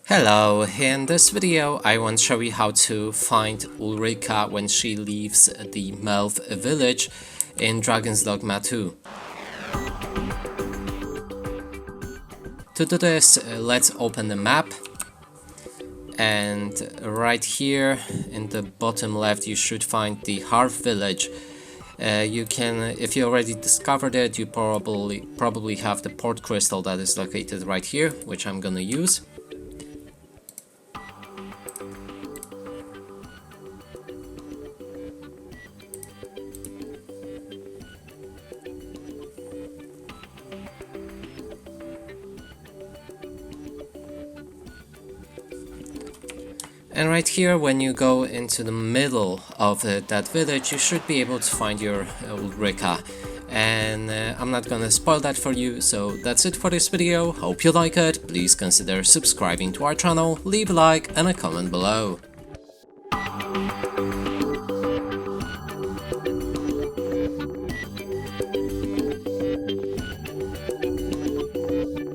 Hello, in this video I want to show you how to find Ulrica when she leaves the Melf village in Dragon's Dogma 2. To do this, let's open the map, and right here in the bottom left you should find the Hearth village. You can, if you already discovered it, you probably have the port crystal that is located right here, which I'm gonna use. And right here, when you go into the middle of that village, you should be able to find your Ulrica. And I'm not gonna spoil that for you, so that's it for this video. Hope you like it. Please consider subscribing to our channel, leave a like and a comment below.